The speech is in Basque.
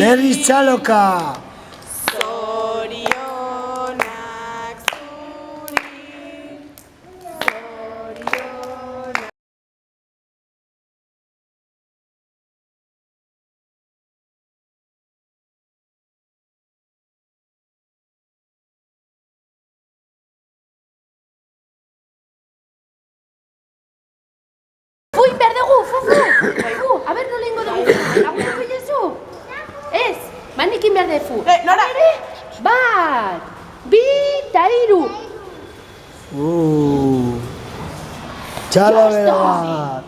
Berriz txaloka. Zorionak zuri. Zorionak. Fuin behar dugu, fu. A ber, nola ingo dugu. Lagunak bilezu? Ez, manikin behar dugu. Nora? Bat, bi, eta hiru. Txalo bera bat.